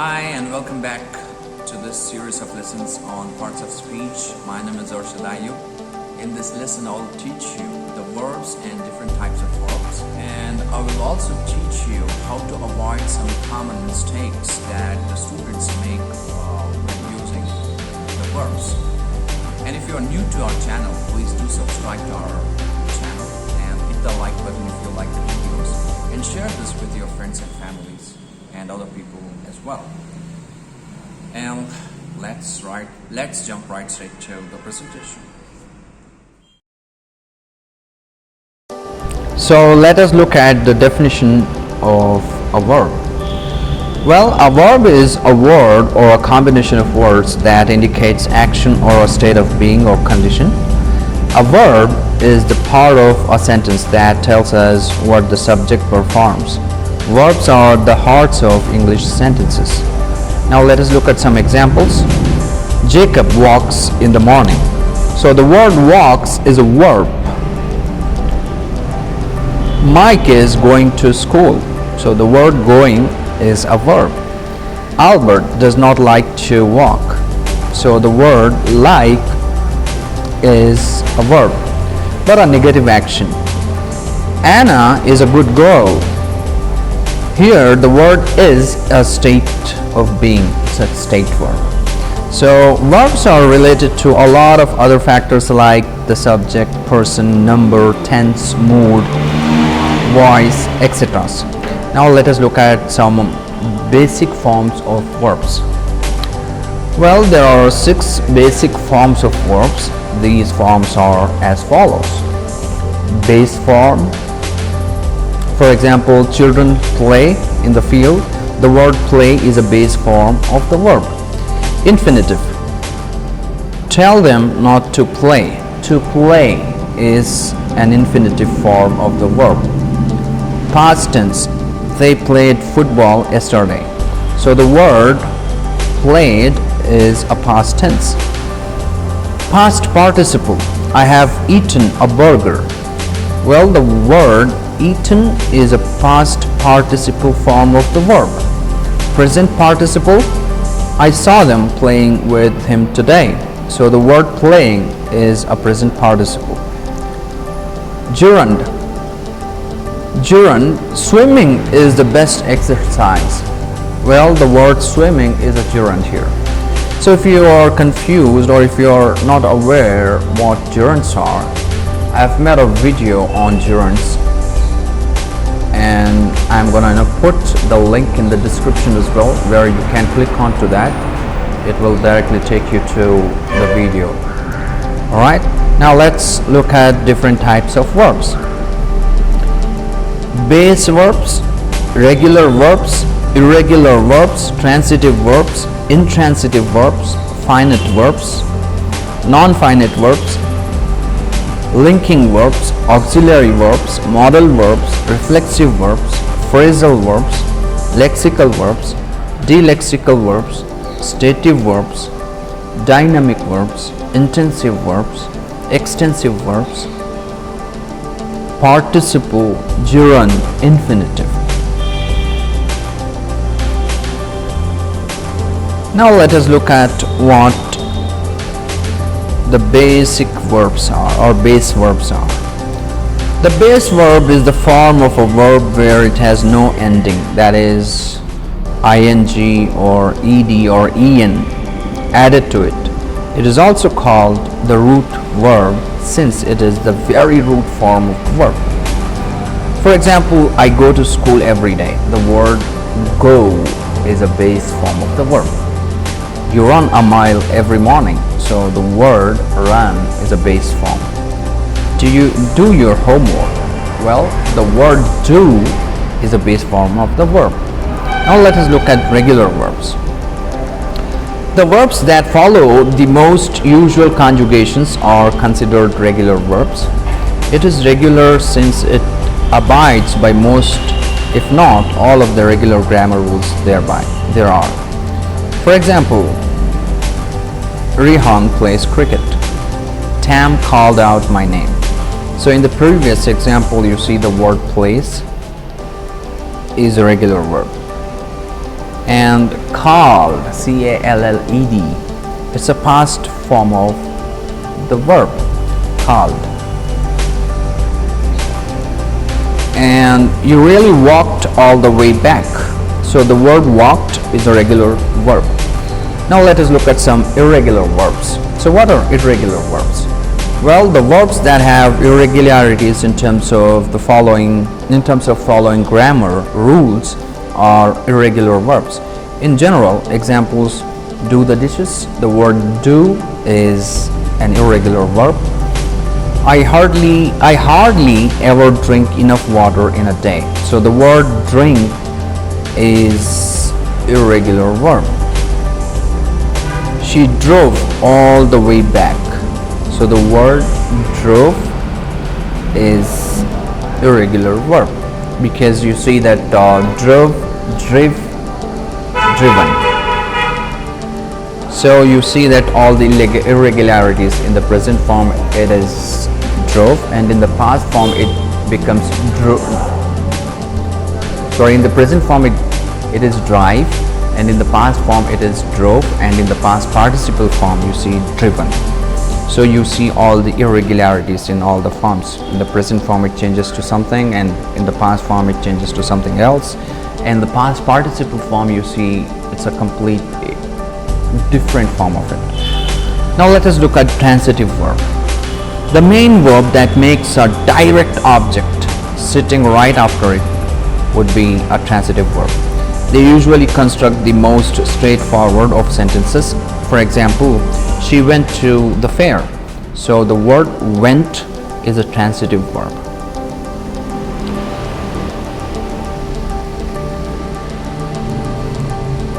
Hi and welcome back to this series of lessons on parts of speech. My name is Ayu. In this lesson I will teach you the verbs and different types of verbs, and I will also teach you how to avoid some common mistakes that the students make when using the verbs. And if you are new to our channel, please do subscribe to our channel and hit the like button if you like the videos, and share this with your friends and families and other people as well. And let's jump right straight to the presentation. So let us look at the definition of a verb. Well, a verb is a word or a combination of words that indicates action or a state of being or condition. A verb is the part of a sentence that tells us what the subject performs. Verbs are the hearts of English sentences. Now let us look at some examples. Jacob walks in the morning. So the word walks is a verb. Mike is going to school. So the word going is a verb. Albert does not like to walk. So the word like is a verb, but a negative action. Anna is a good girl. Here the word is a state of being. It's a state verb. So verbs are related to a lot of other factors like the subject, person, number, tense, mood, voice, etc. Now let us look at some basic forms of verbs. Well, there are 6 basic forms of verbs. These forms are as follows. Base form. For example, children play in the field. The word play is a base form of the verb. Infinitive. Tell them not to play. To play is an infinitive form of the verb. Past tense. They played football yesterday. So the word played is a past tense. Past participle. I have eaten a burger. Well, the word eaten is a past participle form of the verb. Present participle. I saw them playing with him today. So the word playing is a present participle. Gerund. Gerund. Swimming is the best exercise. Well, the word swimming is a gerund here. So if you are confused or if you are not aware what gerunds are, I've made a video on gerunds, and I'm gonna put the link in the description as well, where you can click onto that. It will directly take you to the video. Alright, now let's look at different types of verbs. Base verbs, regular verbs, irregular verbs, transitive verbs, intransitive verbs, finite verbs, nonfinite verbs, linking verbs, auxiliary verbs, modal verbs, reflexive verbs, phrasal verbs, lexical verbs, dilexical verbs, stative verbs, dynamic verbs, intensive verbs, extensive verbs, participle, gerund, infinitive. Now let us look at what the basic verbs are, or base verbs are. The base verb is the form of a verb where it has no ending, that is ing or ed or en added to it. It is also called the root verb since it is the very root form of the verb. For example, I go to school every day. The word go is a base form of the verb. You run a mile every morning. So the word run is a base form. Do you do your homework? Well, the word do is a base form of the verb. Now let us look at regular verbs. The verbs that follow the most usual conjugations are considered regular verbs. It is regular since it abides by most, if not all, of the regular grammar rules there are. For example, Rihan plays cricket. Tam called out my name. So in the previous example, you see the word plays is a regular verb. And called, C-A-L-L-E-D, it's a past form of the verb called. And you really walked all the way back. So the word walked is a regular verb. Now let us look at some irregular verbs. So what are irregular verbs? Well, the verbs that have irregularities in terms of following grammar rules are irregular verbs. In general, examples: do the dishes. The word do is an irregular verb. I hardly ever drink enough water in a day. So the word drink is irregular verb. She drove all the way back. So the word drove is irregular verb, because you see that drove, driven. So you see that all the irregularities: in the present form it is drove, and in the past form it becomes in the present form it is drive, and in the past form it is drove, and in the past participle form you see driven. So you see all the irregularities in all the forms. In the present form it changes to something, and in the past form it changes to something else. And the past participle form, you see it's a complete different form of it. Now let us look at transitive verb. The main verb that makes a direct object sitting right after it would be a transitive verb. They usually construct the most straightforward of sentences. For example, she went to the fair. So the word went is a transitive verb.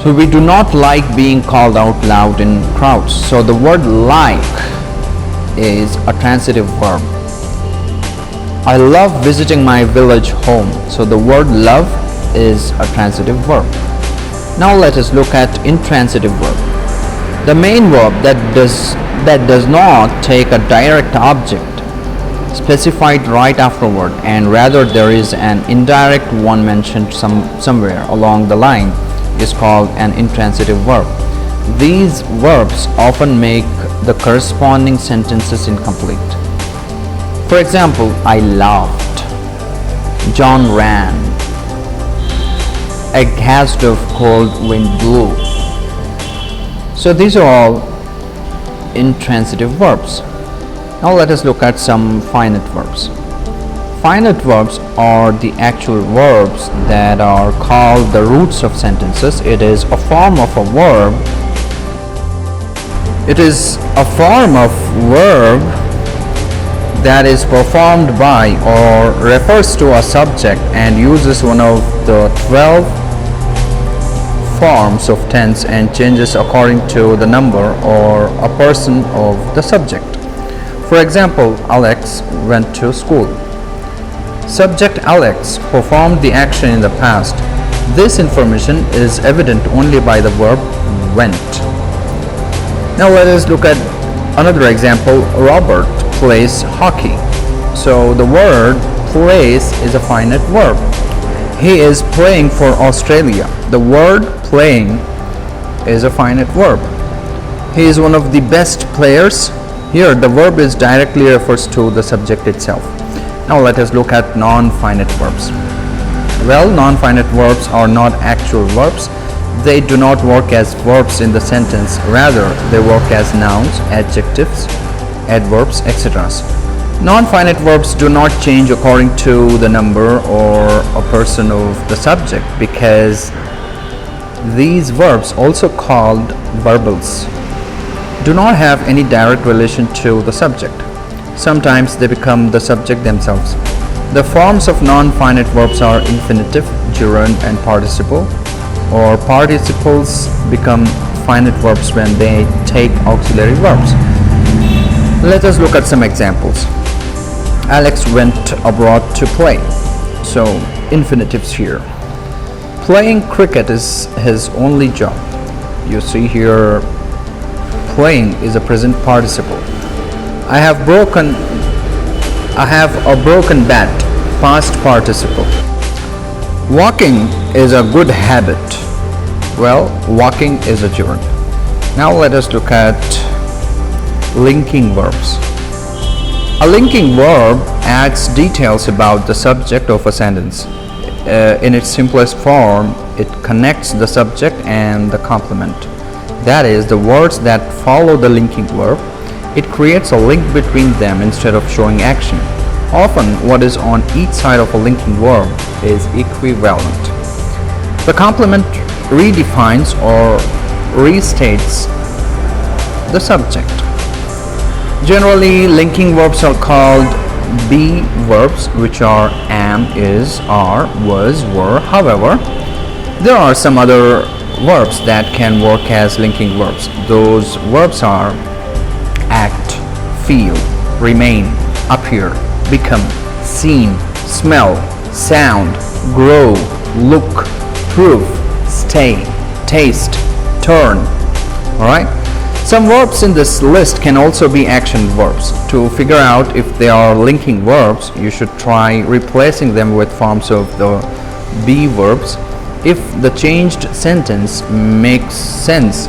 So we do not like being called out loud in crowds. So the word like is a transitive verb. I love visiting my village home. So the word love is a transitive verb. Now let us look at intransitive verb. The main verb that does not take a direct object specified right afterward, and rather there is an indirect one mentioned somewhere along the line, is called an intransitive verb. These verbs often make the corresponding sentences incomplete. For example, I laughed, John ran, a gust of cold wind blew. So these are all intransitive verbs. Now let us look at some finite verbs. Finite verbs are the actual verbs that are called the roots of sentences. It is a form of a verb. It is a form of verb that is performed by or refers to a subject and uses one of the 12 forms of tense and changes according to the number or a person of the subject. For example, Alex went to school. Subject Alex performed the action in the past. This information is evident only by the verb went. Now let us look at another example. Robert plays hockey. So the word plays is a finite verb. He is playing for Australia. The word playing is a finite verb. He is one of the best players. Here the verb is directly refers to the subject itself. Now let us look at non-finite verbs. Well, non-finite verbs are not actual verbs. They do not work as verbs in the sentence. Rather, they work as nouns, adjectives, adverbs, etc. Non-finite verbs do not change according to the number or a person of the subject, because these verbs, also called verbals, do not have any direct relation to the subject. Sometimes they become the subject themselves. The forms of non-finite verbs are infinitive, gerund, and participle, or participles become finite verbs when they take auxiliary verbs. Let us look at some examples. Alex went abroad to play. So, infinitives here. Playing cricket is his only job. You see here, playing is a present participle. I have a broken bat, past participle. Walking is a good habit. Well, walking is a gerund. Now let us look at linking verbs. A linking verb adds details about the subject of a sentence. In its simplest form, it connects the subject and the complement. That is, the words that follow the linking verb. It creates a link between them instead of showing action. Often, what is on each side of a linking verb is equivalent. The complement redefines or restates the subject. Generally, linking verbs are called be verbs, which are am, is, are, was, were. However, there are some other verbs that can work as linking verbs. Those verbs are act, feel, remain, appear, become, seen, smell, sound, grow, look, prove, stay, taste, turn. Alright? Some verbs in this list can also be action verbs. To figure out if they are linking verbs, you should try replacing them with forms of the be verbs. If the changed sentence makes sense,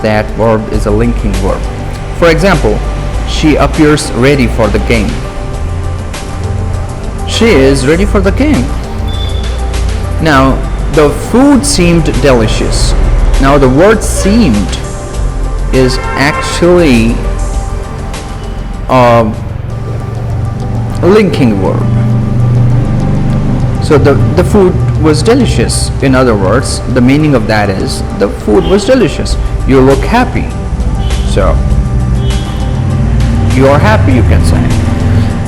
that verb is a linking verb. For example, she appears ready for the game. She is ready for the game. Now, the food seemed delicious. Now, the word seemed is actually a linking verb. So the food was delicious. In other words, the meaning of that is the food was delicious. You look happy. So you are happy, you can say.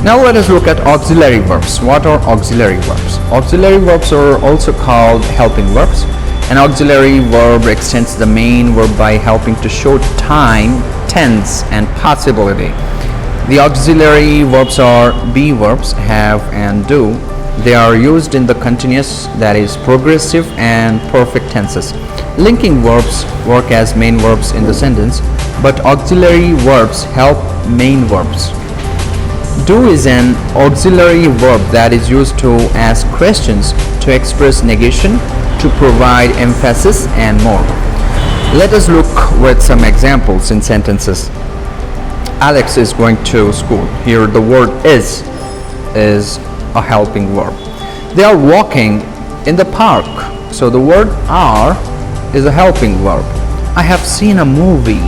Now let us look at auxiliary verbs. What are auxiliary verbs? Auxiliary verbs are also called helping verbs. An auxiliary verb extends the main verb by helping to show time, tense, and possibility. The auxiliary verbs are be verbs, have and do. They are used in the continuous, that is progressive and perfect tenses. Linking verbs work as main verbs in the sentence, but auxiliary verbs help main verbs. Do is an auxiliary verb that is used to ask questions, to express negation, to provide emphasis, and more. Let us look with some examples in sentences. Alex is going to school. Here the word is a helping verb. They are walking in the park. So the word are is a helping verb. I have seen a movie.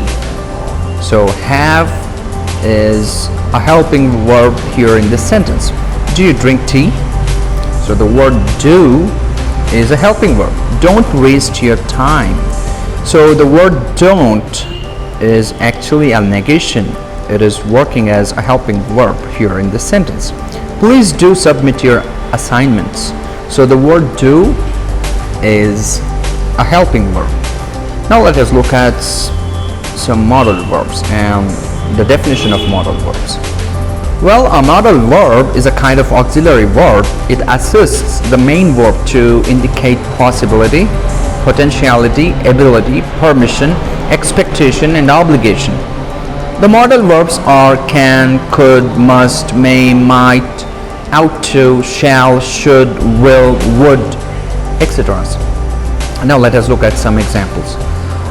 So have is a helping verb here in this sentence. Do you drink tea? So the word do is a helping verb. Don't waste your time. So the word don't is actually a negation. It is working as a helping verb here in this sentence. Please do submit your assignments. So the word do is a helping verb. Now let us look at some modal verbs and the definition of modal verbs. Well, a modal verb is a kind of auxiliary verb. It assists the main verb to indicate possibility, potentiality, ability, permission, expectation, and obligation. The modal verbs are can, could, must, may, might, ought to, shall, should, will, would, etc. Now let us look at some examples.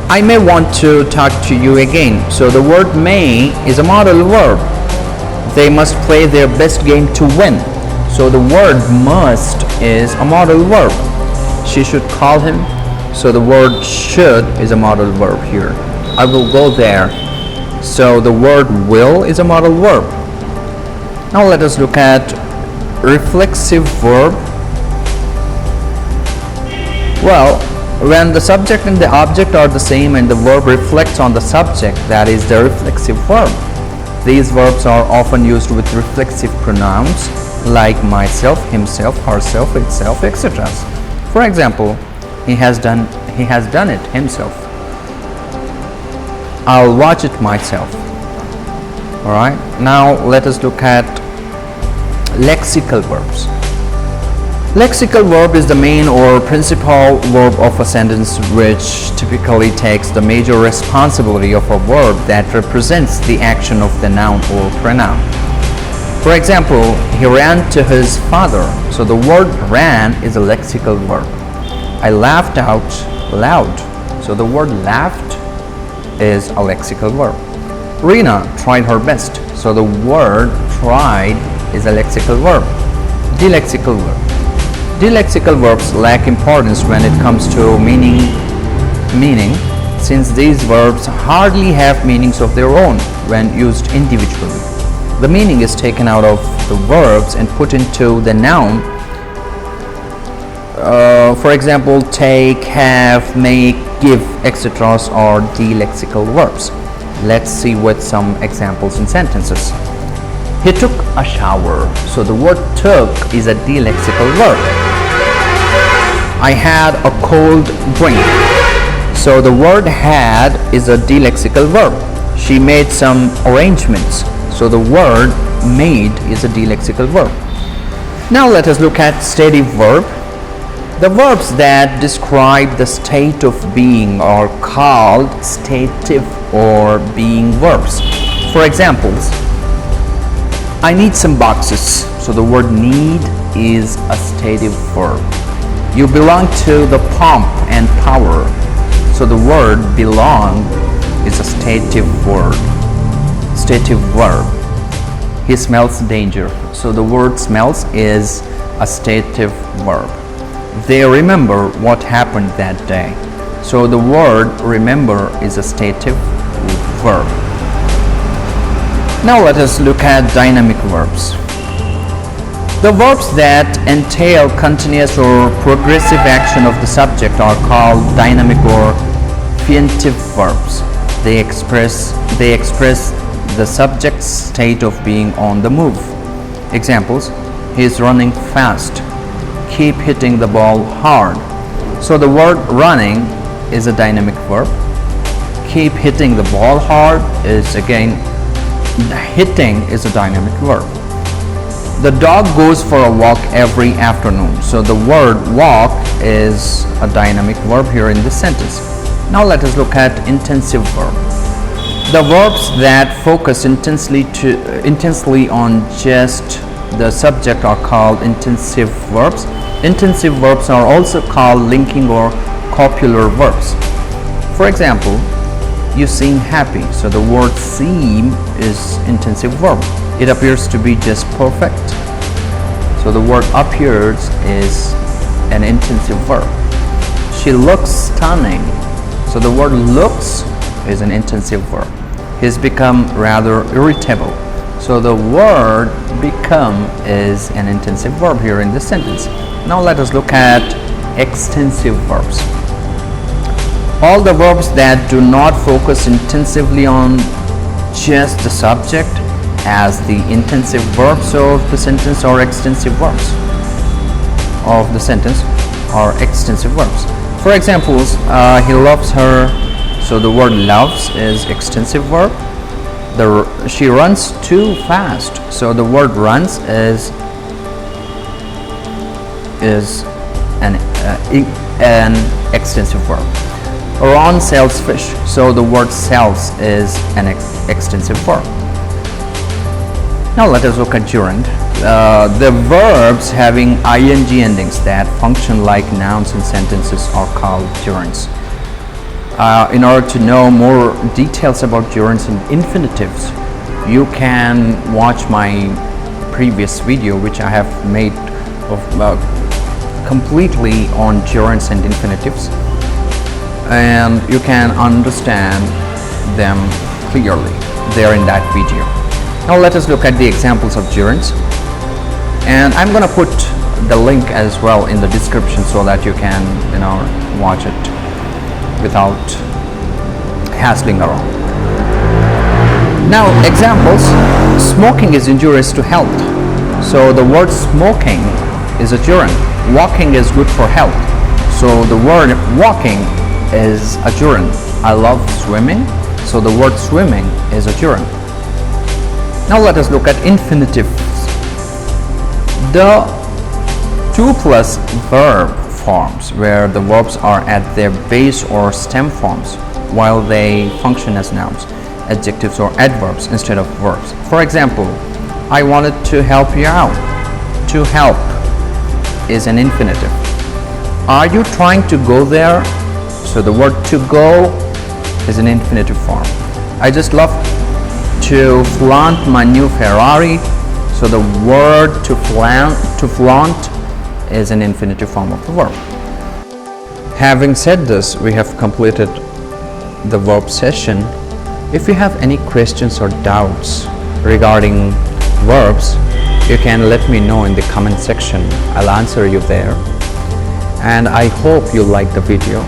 I may want to talk to you again. So the word may is a modal verb. They must play their best game to win. So the word must is a modal verb. She should call him. So the word should is a modal verb here. I will go there. So the word will is a modal verb. Now let us look at reflexive verb. Well, when the subject and the object are the same and the verb reflects on the subject, that is the reflexive verb. These verbs are often used with reflexive pronouns like myself, himself, herself, itself, etc. For example, he has done it himself. I'll watch it myself. Alright, now let us look at lexical verbs. Lexical verb is the main or principal verb of a sentence which typically takes the major responsibility of a verb that represents the action of the noun or pronoun. For example, he ran to his father. So the word ran is a lexical verb. I laughed out loud. So the word laughed is a lexical verb. Rina tried her best. So the word tried is a lexical verb. Delexical verb. Delexical verbs lack importance when it comes to meaning, since these verbs hardly have meanings of their own when used individually. The meaning is taken out of the verbs and put into the noun. For example, take, have, make, give, etc. are delexical verbs. Let's see with some examples in sentences. He took a shower. So the word took is a delexical verb. I had a cold drink. So the word had is a delexical verb. She made some arrangements. So the word made is a delexical verb. Now let us look at stative verb. The verbs that describe the state of being are called stative or being verbs. For examples, I need some boxes. So the word need is a stative verb. You belong to the pomp and power. So the word belong is a stative word. Stative verb. He smells danger. So the word smells is a stative verb. They remember what happened that day. So the word remember is a stative verb. Now let us look at dynamic verbs. The verbs that entail continuous or progressive action of the subject are called dynamic or infinitive verbs. They express the subject's state of being on the move. Examples: he is running fast. Keep hitting the ball hard. So the word running is a dynamic verb. Keep hitting the ball hard is again, hitting is a dynamic verb. The dog goes for a walk every afternoon. So the word walk is a dynamic verb here in this sentence. Now let us look at intensive verb. The verbs that focus intensely on just the subject are called intensive verbs. Intensive verbs are also called linking or copular verbs. For example, you seem happy. So the word seem is intensive verb. It appears to be just perfect. So the word appears is an intensive verb. She looks stunning. So the word looks is an intensive verb. He's become rather irritable. So the word become is an intensive verb here in this sentence. Now let us look at extensive verbs. All the verbs that do not focus intensively on just the subject as the intensive verbs of the sentence are extensive verbs of the sentence are extensive verbs. For examples, he loves her. So the word loves is extensive verb. She runs too fast. So the word runs is an extensive verb. Ron sells fish. So the word sells is an extensive verb. Now let us look at gerund. The verbs having ing endings that function like nouns in sentences are called gerunds. In order to know more details about gerunds and infinitives, you can watch my previous video which I have made completely on gerunds and infinitives, and you can understand them clearly there in that video. Now let us look at the examples of gerunds, and I'm gonna put the link as well in the description so that you can watch it without hassling around. Now examples: smoking is injurious to health. So the word smoking is a gerund. Walking is good for health. So the word walking is a gerund. I love swimming. So the word swimming is a gerund. Now let us look at infinitives. The 2+ verb forms where the verbs are at their base or stem forms while they function as nouns, adjectives or adverbs instead of verbs. For example, I wanted to help you out. To help is an infinitive. Are you trying to go there? So the word to go is an infinitive form. I just love to flaunt my new Ferrari. So the word to flaunt is an infinitive form of the verb. Having said this, we have completed the verb session. If you have any questions or doubts regarding verbs, you can let me know in the comment section. I'll answer you there. And I hope you like the video.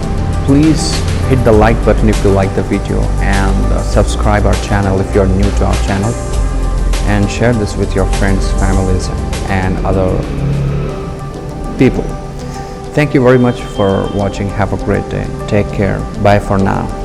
Please hit the like button if you like the video, and subscribe our channel if you're new to our channel, and share this with your friends, families, and other people. Thank you very much for watching. Have a great day. Take care. Bye for now.